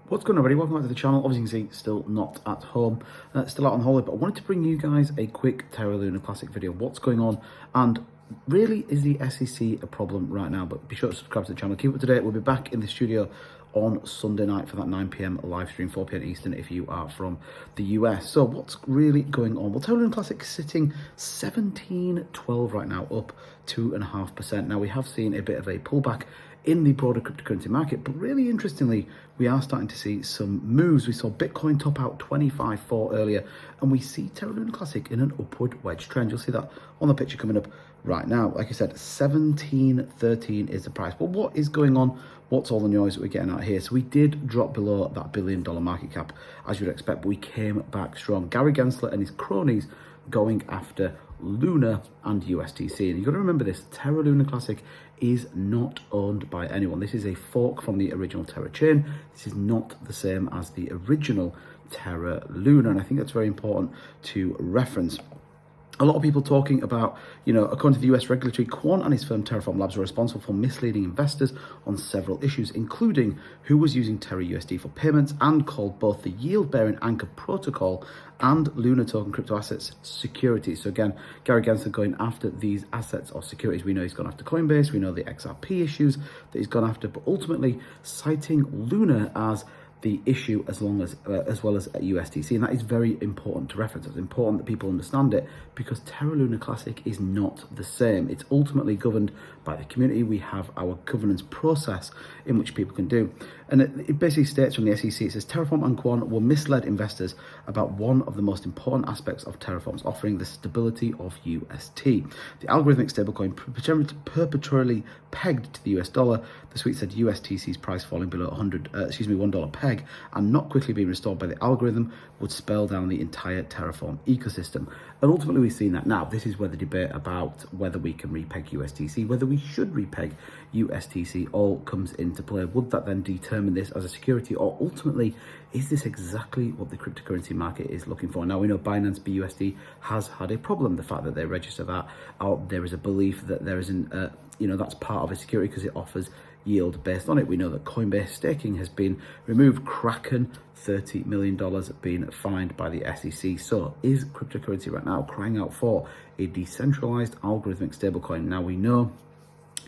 What's going on, everybody? Welcome back to the channel. Obviously, you can see still not at home, still out on holiday, but I wanted to bring you guys a quick Terra Luna Classic video. What's going on, and really, is the SEC a problem right now? But be sure to subscribe to the channel. Keep up to date. We'll be back in the studio on Sunday night for that 9 p.m. live stream, 4 p.m. Eastern if you are from the US. So what's really going on? Well, Terra Luna Classic sitting 17.12 right now, up 2.5%. Now, we have seen a bit of a pullback in the broader cryptocurrency market, but really interestingly, we are starting to see some moves. We saw Bitcoin top out 25.4 earlier, and we see Terra Luna Classic in an upward wedge trend. You'll see that on the picture coming up right now. Like I said, 17.13 is the price. But what is going on? What's all the noise that we're getting out here? So we did drop below that $1 billion market cap, as you'd expect, but we came back strong. Gary Gensler and his cronies going after Luna and USTC. And you've got to remember this, Terra Luna Classic is not owned by anyone. This is a fork from the original Terra chain. This is not the same as the original Terra Luna, and I think that's very important to reference. A lot of people talking about, according to the US regulatory, Kwon and his firm Terraform Labs are responsible for misleading investors on several issues, including who was using Terra USD for payments and called both the yield-bearing Anchor protocol and Luna token crypto assets securities. So again, Gary Gensler going after these assets or securities. We know he's gone after Coinbase. We know the XRP issues that he's gone after, but ultimately citing Luna as the issue as well as USTC, and that is very important to reference. It's important that people understand it because Terra Luna Classic is not the same. It's ultimately governed by the community. We have our governance process in which people can do, and it basically states from the SEC, it says Terraform and Kwon will misled investors about one of the most important aspects of Terraform's offering, the stability of UST. The algorithmic stablecoin perpetually pegged to the US dollar. The tweet said USTC's price falling below $1 peg and not quickly being restored by the algorithm would spell down the entire Terraform ecosystem. And ultimately we've seen that now. This is where the debate about whether we can repeg USTC, whether we should repeg USTC all comes into play. Would that then determine this as a security, or ultimately is this exactly what the cryptocurrency market is looking for? Now we know Binance BUSD has had a problem. The fact that they register that, there is a belief that there isn't, that's part of a security because it offers yield based on it. We know that Coinbase staking has been removed. Kraken, $30 million being fined by the SEC. So is cryptocurrency right now crying out for a decentralized algorithmic stablecoin? Now we know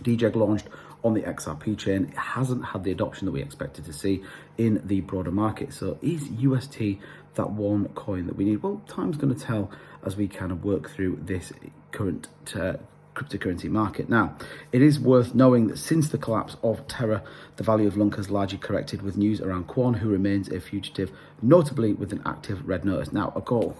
DJEG launched on the XRP chain. It hasn't had the adoption that we expected to see in the broader market. So is UST that one coin that we need? Well, time's going to tell as we kind of work through this current cryptocurrency market. Now, it is worth knowing that since the collapse of Terra, the value of lunc has largely corrected, with news around Kwon, who remains a fugitive, notably with an active red notice. Now, a goal.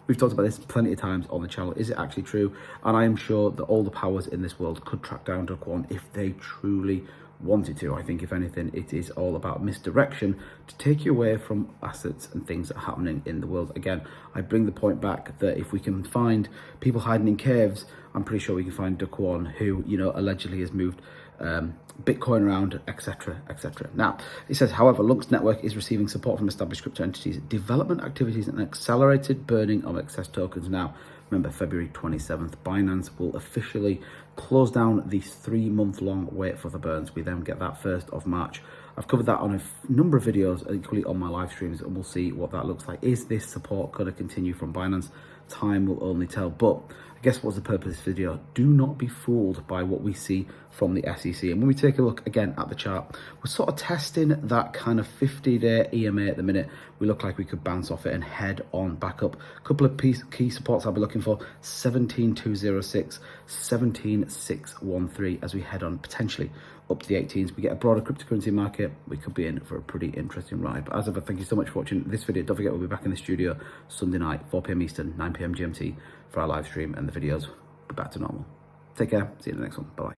We've talked about this plenty of times on the channel. Is it actually true? And I am sure that all the powers in this world could track down to Kwon if they truly wanted to. I think, if anything, it is all about misdirection to take you away from assets and things that are happening in the world. Again, I bring the point back that if we can find people hiding in caves, I'm pretty sure we can find Kwon, who, allegedly has moved Bitcoin around, etc., etc. Now, it says, however, Lunc's network is receiving support from established crypto entities, development activities, and accelerated burning of excess tokens. Now, remember, February 27th, Binance will officially close down the 3-month-long wait for the burns. We then get that 1st of March. I've covered that on a number of videos, equally on my live streams, and we'll see what that looks like. Is this support going to continue from Binance? Time will only tell. But I guess what's the purpose of this video? Do not be fooled by what we see from the SEC. And when we take a look again at the chart, we're sort of testing that kind of 50-day EMA at the minute. We look like we could bounce off it and head on back up. A couple of key supports I'll be looking for: 17,206, 17,613 as we head on potentially up to the 18s. We get a broader cryptocurrency market, we could be in for a pretty interesting ride. But as ever, thank you so much for watching this video. Don't forget, we'll be back in the studio Sunday night, 4 p.m. Eastern, 9 p.m. GMT for our live stream, and the videos will be back to normal. Take care. See you in the next one. Bye.